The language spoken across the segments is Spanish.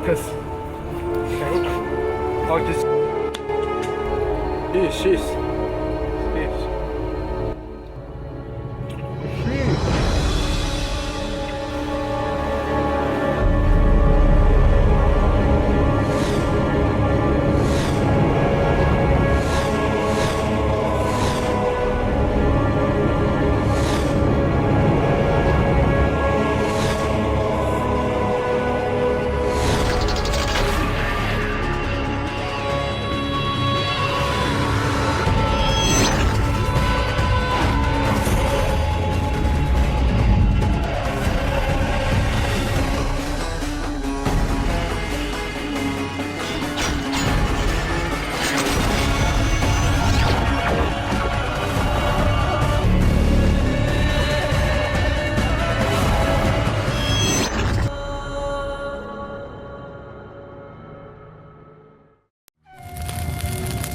because oh, just sheesh.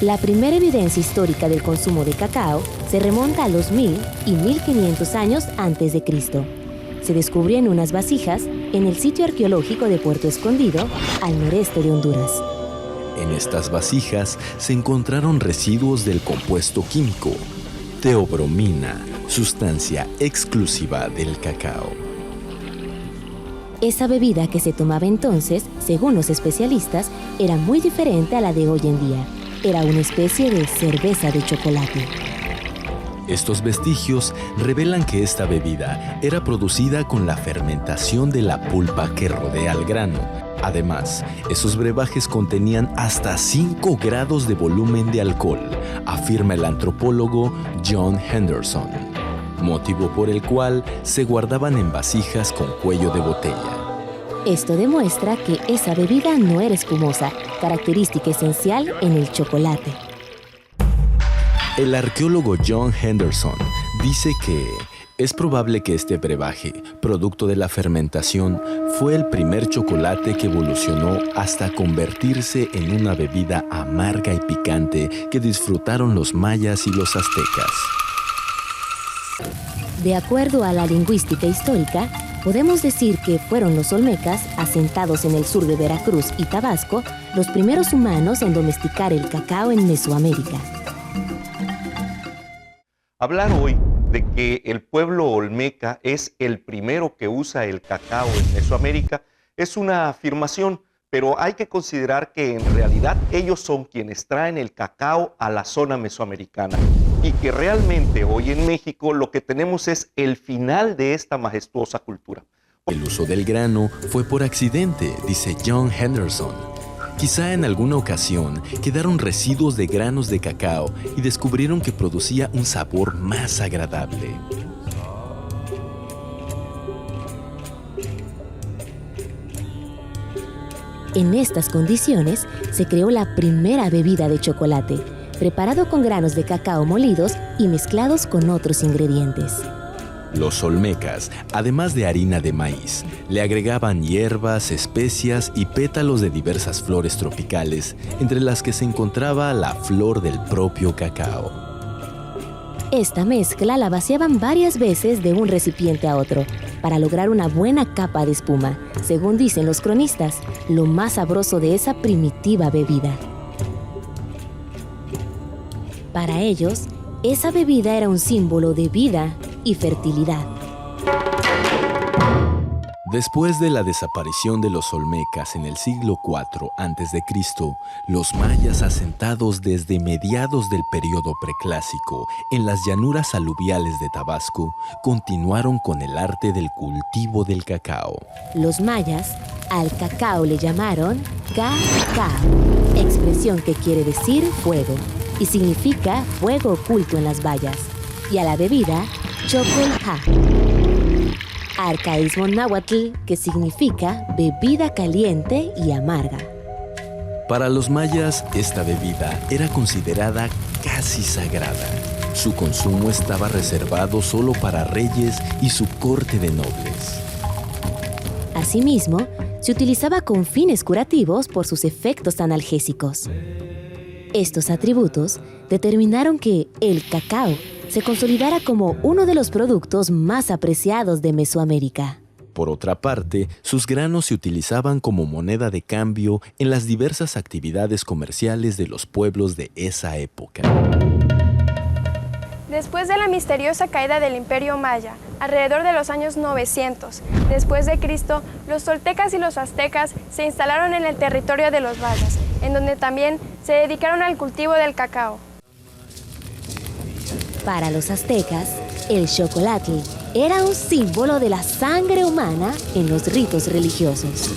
La primera evidencia histórica del consumo de cacao se remonta a los 1000 y 1500 años antes de Cristo. Se descubrió en unas vasijas en el sitio arqueológico de Puerto Escondido, al noreste de Honduras. En estas vasijas se encontraron residuos del compuesto químico teobromina, sustancia exclusiva del cacao. Esa bebida que se tomaba entonces, según los especialistas, era muy diferente a la de hoy en día. Era una especie de cerveza de chocolate. Estos vestigios revelan que esta bebida era producida con la fermentación de la pulpa que rodea al grano. Además, esos brebajes contenían hasta 5 grados de volumen de alcohol, afirma el antropólogo John Henderson, motivo por el cual se guardaban en vasijas con cuello de botella. Esto demuestra que esa bebida no era espumosa, característica esencial en el chocolate. El arqueólogo John Henderson dice que es probable que este brebaje, producto de la fermentación, fue el primer chocolate que evolucionó hasta convertirse en una bebida amarga y picante que disfrutaron los mayas y los aztecas. De acuerdo a la lingüística histórica, podemos decir que fueron los olmecas, asentados en el sur de Veracruz y Tabasco, los primeros humanos en domesticar el cacao en Mesoamérica. Hablar hoy de que el pueblo olmeca es el primero que usa el cacao en Mesoamérica es una afirmación, pero hay que considerar que en realidad ellos son quienes traen el cacao a la zona mesoamericana y que realmente hoy en México lo que tenemos es el final de esta majestuosa cultura. El uso del grano fue por accidente, dice John Henderson. Quizá en alguna ocasión quedaron residuos de granos de cacao y descubrieron que producía un sabor más agradable. En estas condiciones se creó la primera bebida de chocolate, preparado con granos de cacao molidos y mezclados con otros ingredientes. Los olmecas, además de harina de maíz, le agregaban hierbas, especias y pétalos de diversas flores tropicales, entre las que se encontraba la flor del propio cacao. Esta mezcla la vaciaban varias veces de un recipiente a otro, para lograr una buena capa de espuma, según dicen los cronistas, lo más sabroso de esa primitiva bebida. Para ellos, esa bebida era un símbolo de vida y fertilidad. Después de la desaparición de los olmecas en el siglo IV a.C., los mayas, asentados desde mediados del período preclásico en las llanuras aluviales de Tabasco, continuaron con el arte del cultivo del cacao. Los mayas al cacao le llamaron ca-ca, expresión que quiere decir fuego y significa fuego oculto en las bayas, y a la bebida chocolha, arcaísmo náhuatl que significa bebida caliente y amarga. Para los mayas, esta bebida era considerada casi sagrada. Su consumo estaba reservado solo para reyes y su corte de nobles. Asimismo, se utilizaba con fines curativos por sus efectos analgésicos. Estos atributos determinaron que el cacao se consolidara como uno de los productos más apreciados de Mesoamérica. Por otra parte, sus granos se utilizaban como moneda de cambio en las diversas actividades comerciales de los pueblos de esa época. Después de la misteriosa caída del Imperio Maya, alrededor de los años 900 después de Cristo, los toltecas y los aztecas se instalaron en el territorio de los mayas, en donde también se dedicaron al cultivo del cacao. Para los aztecas, el xocolátl era un símbolo de la sangre humana en los ritos religiosos.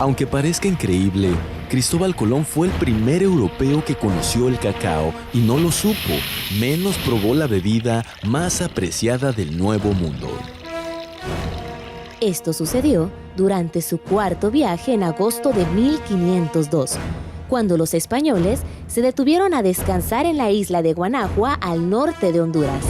Aunque parezca increíble, Cristóbal Colón fue el primer europeo que conoció el cacao y no lo supo, menos probó la bebida más apreciada del Nuevo Mundo. Esto sucedió durante su cuarto viaje en agosto de 1502, cuando los españoles se detuvieron a descansar en la isla de Guanagua al norte de Honduras.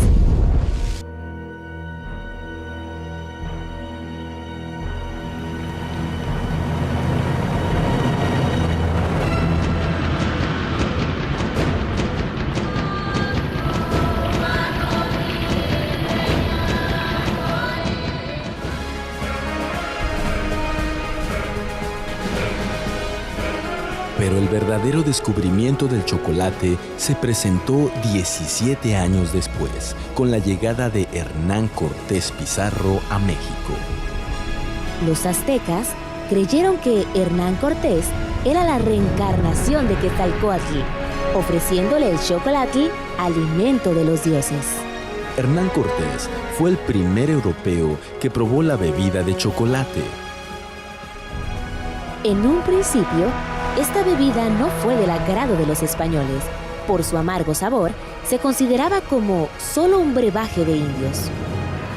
Pero el verdadero descubrimiento del chocolate se presentó 17 años después, con la llegada de Hernán Cortés Pizarro a México. Los aztecas creyeron que Hernán Cortés era la reencarnación de Quetzalcóatl, ofreciéndole el xocolátl, alimento de los dioses. Hernán Cortés fue el primer europeo que probó la bebida de chocolate. En un principio, esta bebida no fue del agrado de los españoles. Por su amargo sabor, se consideraba como solo un brebaje de indios.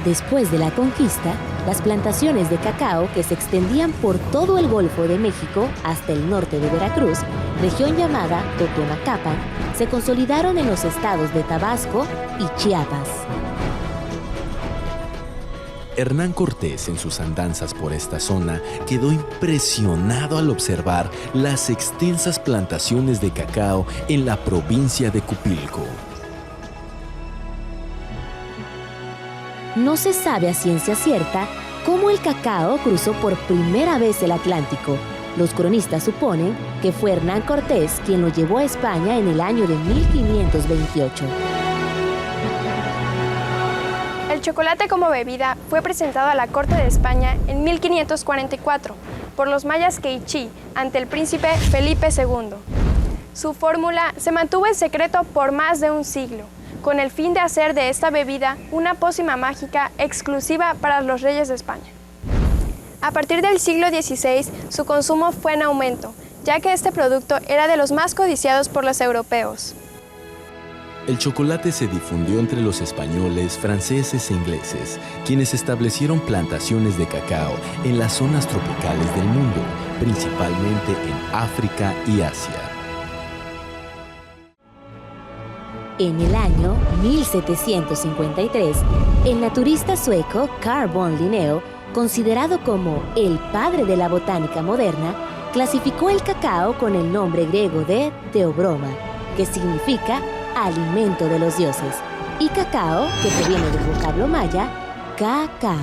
Después de la conquista, las plantaciones de cacao que se extendían por todo el Golfo de México hasta el norte de Veracruz, región llamada Totonacapan, se consolidaron en los estados de Tabasco y Chiapas. Hernán Cortés, en sus andanzas por esta zona, quedó impresionado al observar las extensas plantaciones de cacao en la provincia de Cupilco. No se sabe a ciencia cierta cómo el cacao cruzó por primera vez el Atlántico. Los cronistas suponen que fue Hernán Cortés quien lo llevó a España en el año de 1528. El chocolate como bebida fue presentado a la corte de España en 1544 por los mayas quechí ante el príncipe Felipe II. Su fórmula se mantuvo en secreto por más de un siglo, con el fin de hacer de esta bebida una pócima mágica exclusiva para los reyes de España. A partir del siglo XVI, su consumo fue en aumento, ya que este producto era de los más codiciados por los europeos. El chocolate se difundió entre los españoles, franceses e ingleses, quienes establecieron plantaciones de cacao en las zonas tropicales del mundo, principalmente en África y Asia. En el año 1753, el naturista sueco Carl von Linneo, considerado como el padre de la botánica moderna, clasificó el cacao con el nombre griego de Theobroma, que significa alimento de los dioses, y cacao, que proviene del vocablo maya, cacao.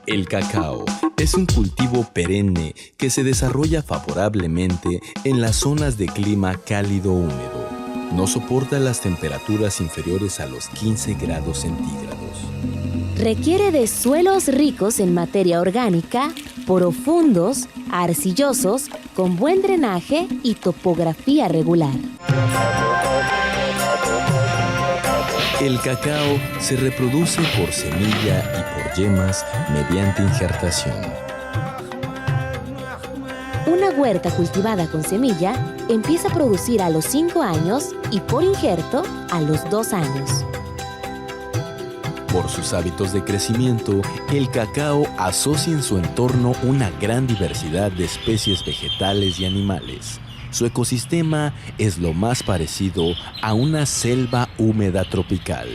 El cacao es un cultivo perenne que se desarrolla favorablemente en las zonas de clima cálido húmedo. No soporta las temperaturas inferiores a los 15 grados centígrados. Requiere de suelos ricos en materia orgánica, profundos, arcillosos, con buen drenaje y topografía regular. El cacao se reproduce por semilla y por yemas mediante injertación. Una huerta cultivada con semilla empieza a producir a los 5 años y por injerto a los 2 años. Por sus hábitos de crecimiento, el cacao asocia en su entorno una gran diversidad de especies vegetales y animales. Su ecosistema es lo más parecido a una selva húmeda tropical.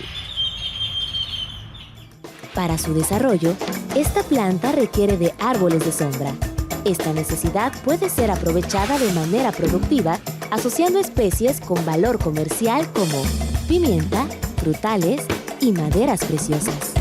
Para su desarrollo, esta planta requiere de árboles de sombra. Esta necesidad puede ser aprovechada de manera productiva asociando especies con valor comercial como pimienta, frutales y maderas preciosas.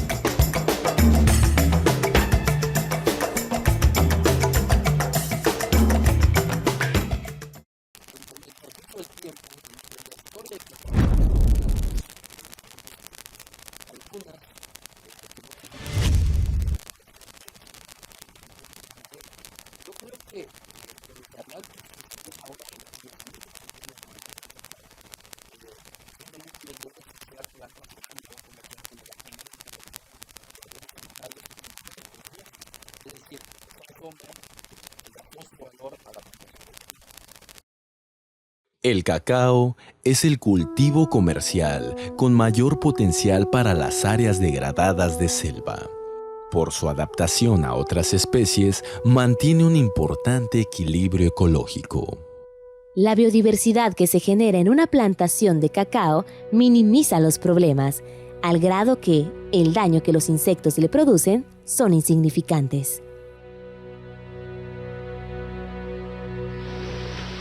El cacao es el cultivo comercial con mayor potencial para las áreas degradadas de selva. Por su adaptación a otras especies, mantiene un importante equilibrio ecológico. La biodiversidad que se genera en una plantación de cacao minimiza los problemas, al grado que el daño que los insectos le producen son insignificantes.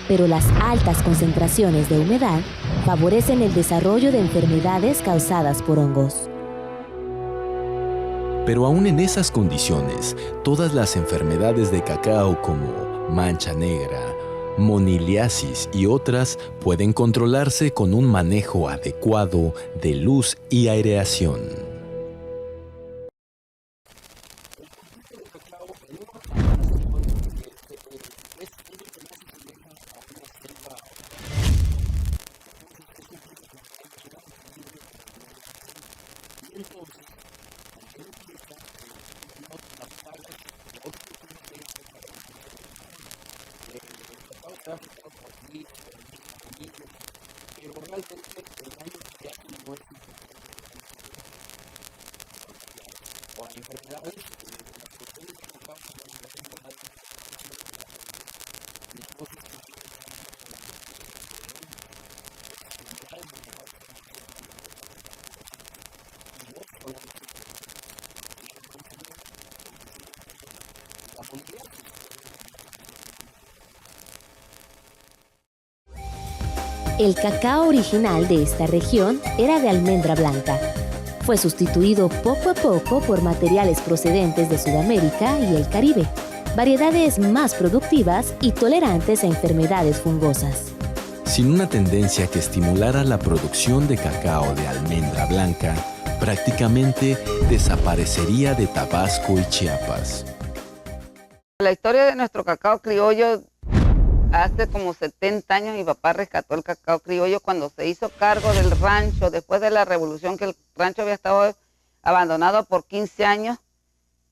Pero las altas concentraciones de humedad favorecen el desarrollo de enfermedades causadas por hongos. Pero aún en esas condiciones, todas las enfermedades de cacao como mancha negra, moniliasis y otras pueden controlarse con un manejo adecuado de luz y aireación. El cacao original de esta región era de almendra blanca. Fue sustituido poco a poco por materiales procedentes de Sudamérica y el Caribe, variedades más productivas y tolerantes a enfermedades fungosas. Sin una tendencia que estimulara la producción de cacao de almendra blanca, prácticamente desaparecería de Tabasco y Chiapas. La historia de nuestro cacao criollo, hace como 70 años mi papá rescató el cacao criollo cuando se hizo cargo del rancho, después de la revolución, que el rancho había estado abandonado por 15 años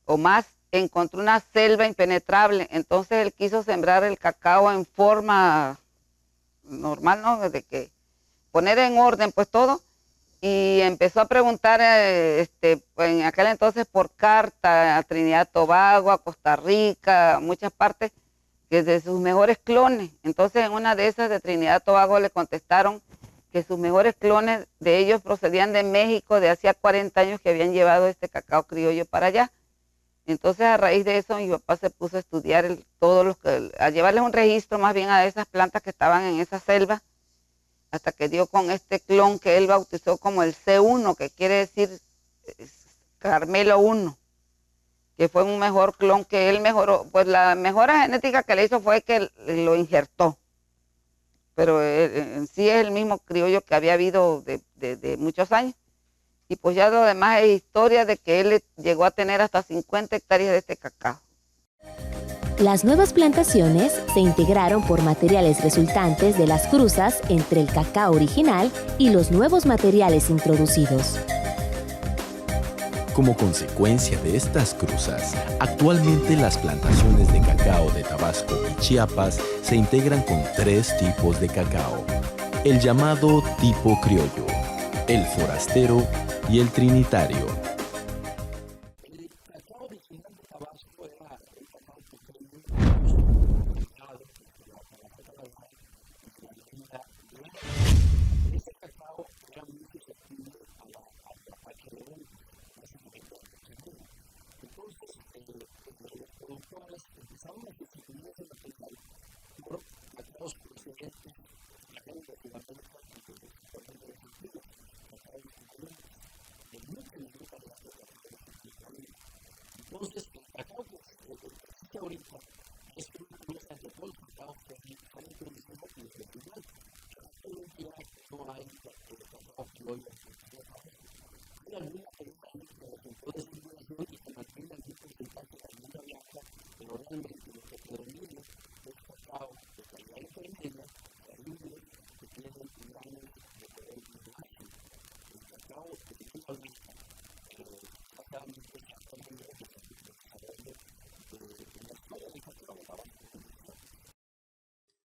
o más, encontró una selva impenetrable. Entonces él quiso sembrar el cacao en forma normal, ¿no? De que poner en orden pues todo, y empezó a preguntar en aquel entonces por carta a Trinidad y Tobago, a Costa Rica, a muchas partes, que de sus mejores clones. Entonces en una de esas de Trinidad y Tobago le contestaron que sus mejores clones de ellos procedían de México, de hacía 40 años que habían llevado este cacao criollo para allá. Entonces a raíz de eso mi papá se puso a estudiar a llevarles un registro más bien a esas plantas que estaban en esa selva, hasta que dio con este clon que él bautizó como el C1, que quiere decir Carmelo 1, que fue un mejor clon que él mejoró. Pues la mejora genética que le hizo fue que lo injertó, pero en sí es el mismo criollo que había habido de muchos años. Y pues ya lo demás es historia de que él llegó a tener hasta 50 hectáreas de este cacao. Las nuevas plantaciones se integraron por materiales resultantes de las cruzas entre el cacao original y los nuevos materiales introducidos. Como consecuencia de estas cruzas, actualmente las plantaciones de cacao de Tabasco y Chiapas se integran con 3 tipos de cacao: el llamado tipo criollo, el forastero y el trinitario.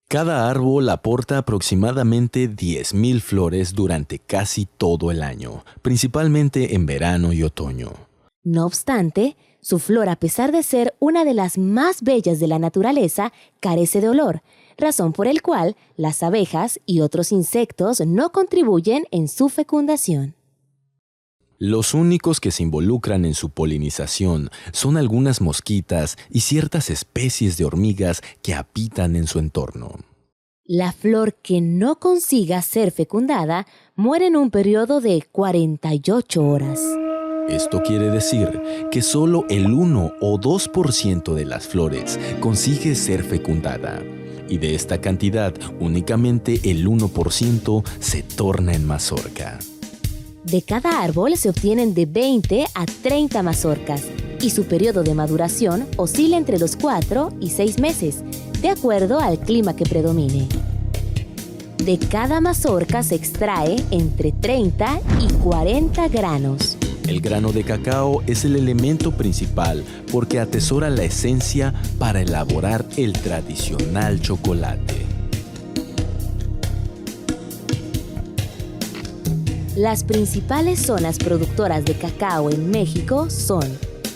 Cada árbol aporta aproximadamente 10.000 flores durante casi todo el año, principalmente en verano y otoño. No obstante, su flor, a pesar de ser una de las más bellas de la naturaleza, carece de olor, razón por el cual las abejas y otros insectos no contribuyen en su fecundación. Los únicos que se involucran en su polinización son algunas mosquitas y ciertas especies de hormigas que habitan en su entorno. La flor que no consiga ser fecundada muere en un periodo de 48 horas. Esto quiere decir que solo el 1 o 2% de las flores consigue ser fecundada. Y de esta cantidad, únicamente el 1% se torna en mazorca. De cada árbol se obtienen de 20 a 30 mazorcas y su periodo de maduración oscila entre los 4 y 6 meses, de acuerdo al clima que predomine. De cada mazorca se extrae entre 30 y 40 granos. El grano de cacao es el elemento principal porque atesora la esencia para elaborar el tradicional chocolate. Las principales zonas productoras de cacao en México son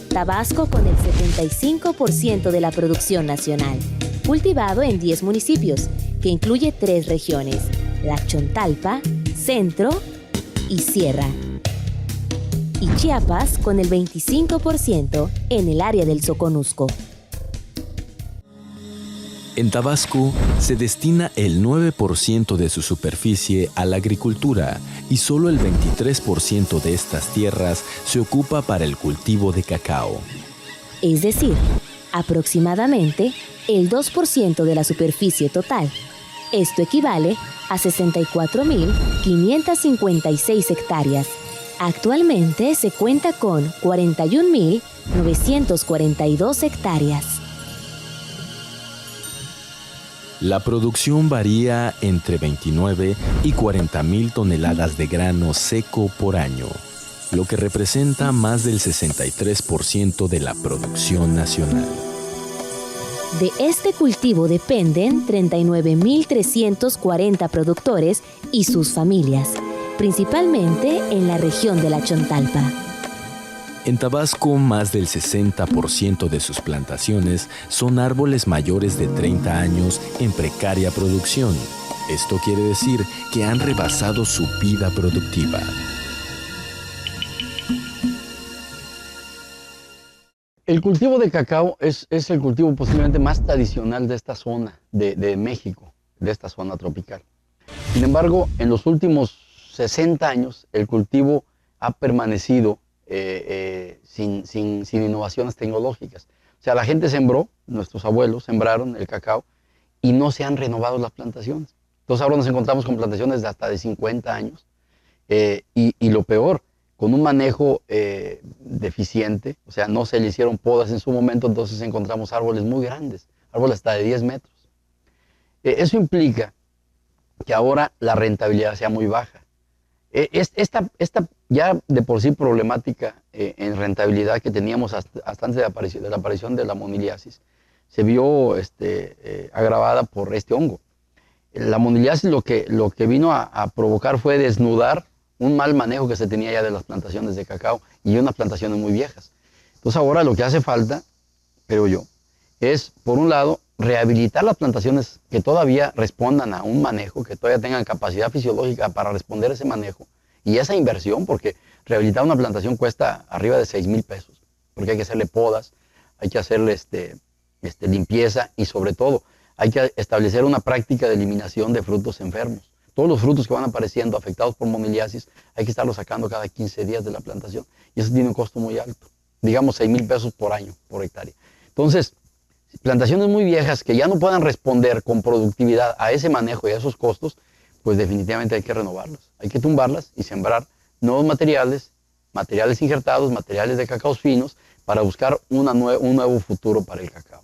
Tabasco con el 75% de la producción nacional, cultivado en 10 municipios, que incluye 3 regiones, la Chontalpa, Centro y Sierra. Y Chiapas con el 25% en el área del Soconusco. En Tabasco se destina el 9% de su superficie a la agricultura y solo el 23% de estas tierras se ocupa para el cultivo de cacao. Es decir, aproximadamente el 2% de la superficie total. Esto equivale a 64.556 hectáreas. Actualmente se cuenta con 41.942 hectáreas. La producción varía entre 29 y 40.000 toneladas de grano seco por año, lo que representa más del 63% de la producción nacional. De este cultivo dependen 39.340 productores y sus familias, principalmente en la región de la Chontalpa. En Tabasco, más del 60% de sus plantaciones son árboles mayores de 30 años en precaria producción. Esto quiere decir que han rebasado su vida productiva. El cultivo de cacao es el cultivo posiblemente más tradicional de esta zona de México, de esta zona tropical. Sin embargo, en los últimos 60 años, el cultivo ha permanecido sin innovaciones tecnológicas. O sea, la gente sembró, nuestros abuelos sembraron el cacao y no se han renovado las plantaciones. Entonces ahora nos encontramos con plantaciones de hasta de 50 años y lo peor, con un manejo deficiente, o sea, no se le hicieron podas en su momento, entonces encontramos árboles muy grandes, árboles hasta de 10 metros. Eso implica que ahora la rentabilidad sea muy baja. Esta ya de por sí problemática en rentabilidad que teníamos hasta antes de la aparición de la moniliasis, se vio agravada por este hongo. La moniliasis lo que vino a provocar fue desnudar un mal manejo que se tenía ya de las plantaciones de cacao y unas plantaciones muy viejas. Entonces ahora lo que hace falta, creo yo, es por un lado rehabilitar las plantaciones que todavía respondan a un manejo, que todavía tengan capacidad fisiológica para responder a ese manejo y esa inversión, porque rehabilitar una plantación cuesta arriba de 6,000 pesos, porque hay que hacerle podas, hay que hacerle limpieza y sobre todo hay que establecer una práctica de eliminación de frutos enfermos. Todos los frutos que van apareciendo afectados por moniliasis hay que estarlos sacando cada 15 días de la plantación y eso tiene un costo muy alto. digamos 6,000 pesos por año, por hectárea. Entonces, plantaciones muy viejas que ya no puedan responder con productividad a ese manejo y a esos costos, pues definitivamente hay que renovarlas. Hay que tumbarlas y sembrar nuevos materiales, materiales injertados, materiales de cacaos finos, para buscar un nuevo futuro para el cacao.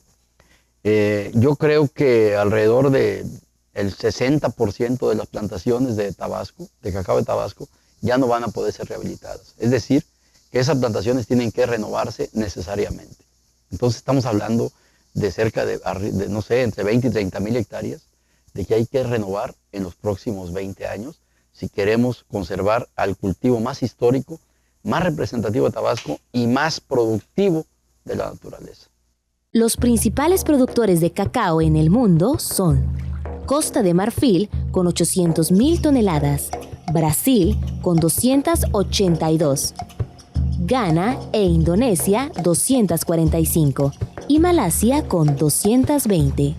Yo creo que alrededor del 60% de las plantaciones de Tabasco, de cacao de Tabasco, ya no van a poder ser rehabilitadas. Es decir, que esas plantaciones tienen que renovarse necesariamente. Entonces estamos hablando de cerca de, no sé, entre 20 y 30 mil hectáreas, de que hay que renovar en los próximos 20 años si queremos conservar al cultivo más histórico, más representativo de Tabasco y más productivo de la naturaleza. Los principales productores de cacao en el mundo son Costa de Marfil con 800,000 toneladas, Brasil con 282, Ghana e Indonesia 245 y Malasia con 220.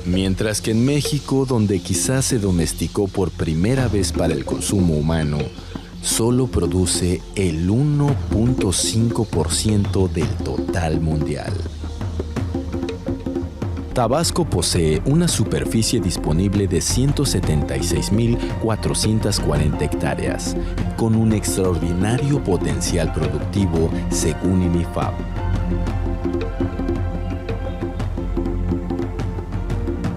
Mientras que en México, donde quizás se domesticó por primera vez para el consumo humano, solo produce el 1.5% del total mundial. Tabasco posee una superficie disponible de 176.440 hectáreas, con un extraordinario potencial productivo según INIFAP.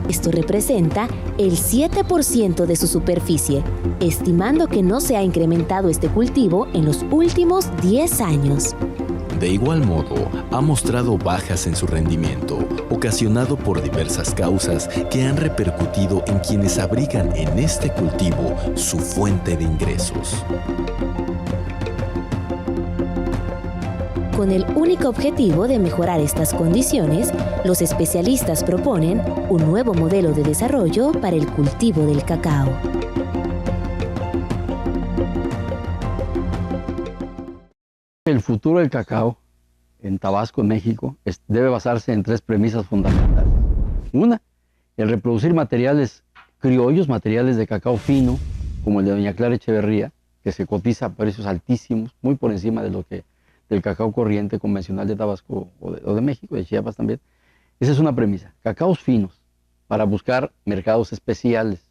Esto representa el 7% de su superficie, estimando que no se ha incrementado este cultivo en los últimos 10 años. De igual modo, ha mostrado bajas en su rendimiento, ocasionado por diversas causas que han repercutido en quienes abrigan en este cultivo su fuente de ingresos. Con el único objetivo de mejorar estas condiciones, los especialistas proponen un nuevo modelo de desarrollo para el cultivo del cacao. El futuro del cacao en Tabasco, en México, debe basarse en 3 premisas fundamentales. Una, el reproducir materiales criollos, materiales de cacao fino, como el de Doña Clara Echeverría, que se cotiza a precios altísimos, muy por encima de lo que del cacao corriente convencional de Tabasco o de México, de Chiapas también. Esa es una premisa, cacaos finos, para buscar mercados especiales.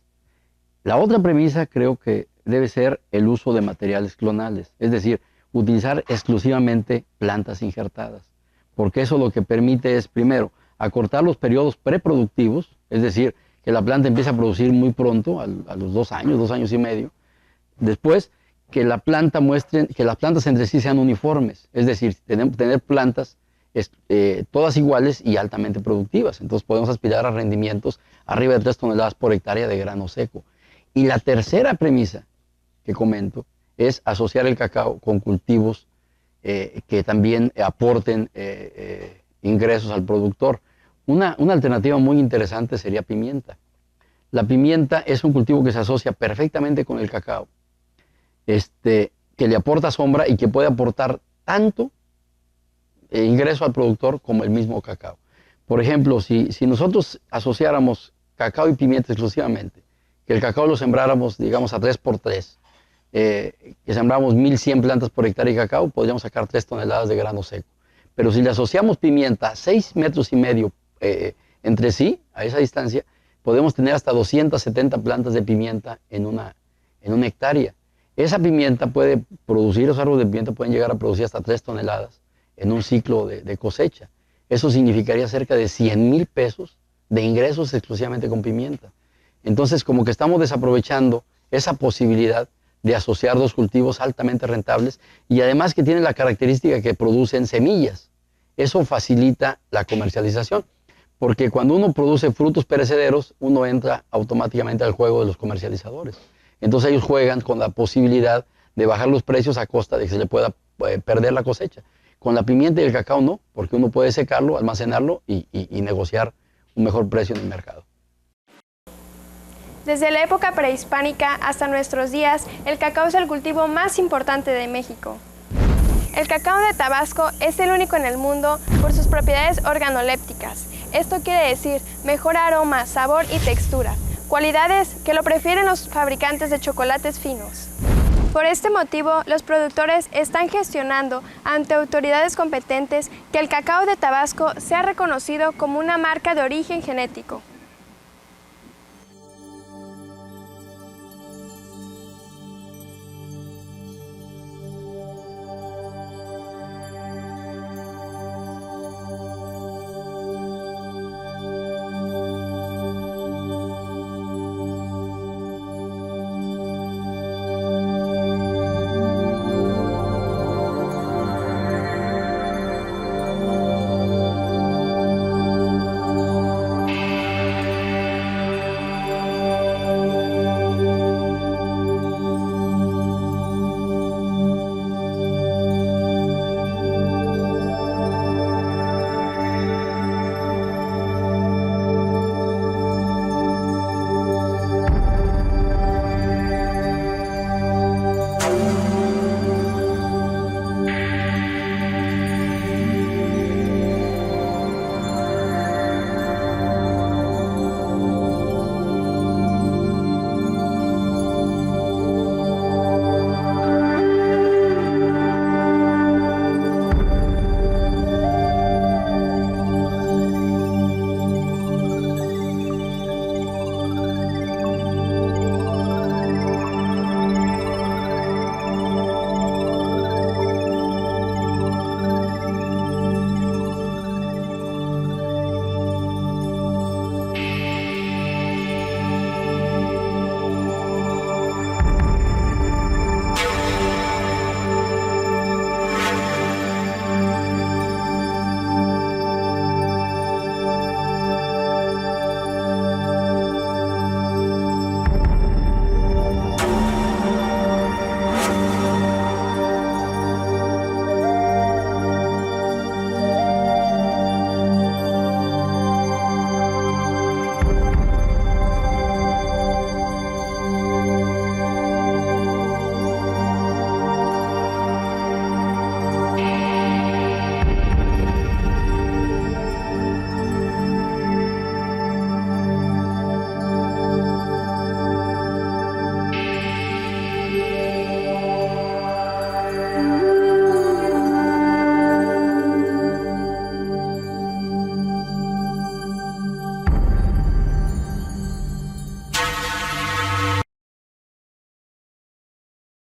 La otra premisa creo que debe ser el uso de materiales clonales, es decir, utilizar exclusivamente plantas injertadas, porque eso lo que permite es, primero, acortar los periodos preproductivos, es decir, que la planta empiece a producir muy pronto, a los 2 años y medio. Después, que las plantas entre sí sean uniformes, es decir, tener plantas todas iguales y altamente productivas. Entonces podemos aspirar a rendimientos arriba de 3 toneladas por hectárea de grano seco. Y la tercera premisa que comento es asociar el cacao con cultivos que también aporten ingresos al productor. Una alternativa muy interesante sería pimienta. La pimienta es un cultivo que se asocia perfectamente con el cacao, que le aporta sombra y que puede aportar tanto ingreso al productor como el mismo cacao. Por ejemplo, si nosotros asociáramos cacao y pimienta exclusivamente, que el cacao lo sembráramos, digamos, a 3x3, que sembramos 1.100 plantas por hectárea de cacao, podríamos sacar 3 toneladas de grano seco. Pero si le asociamos pimienta a 6,5 metros entre sí, a esa distancia, podemos tener hasta 270 plantas de pimienta en una hectárea. Esa pimienta puede producir, los árboles de pimienta pueden llegar a producir hasta 3 toneladas en un ciclo de cosecha. Eso significaría cerca de 100,000 pesos de ingresos exclusivamente con pimienta. Entonces, como que estamos desaprovechando esa posibilidad de asociar 2 cultivos altamente rentables y además que tienen la característica que producen semillas. Eso facilita la comercialización, porque cuando uno produce frutos perecederos, uno entra automáticamente al juego de los comercializadores. Entonces ellos juegan con la posibilidad de bajar los precios a costa de que se le pueda perder la cosecha. Con la pimienta y el cacao no, porque uno puede secarlo, almacenarlo y negociar un mejor precio en el mercado. Desde la época prehispánica hasta nuestros días, el cacao es el cultivo más importante de México. El cacao de Tabasco es el único en el mundo por sus propiedades organolépticas. Esto quiere decir mejor aroma, sabor y textura, cualidades que lo prefieren los fabricantes de chocolates finos. Por este motivo, los productores están gestionando ante autoridades competentes que el cacao de Tabasco sea reconocido como una marca de origen genético.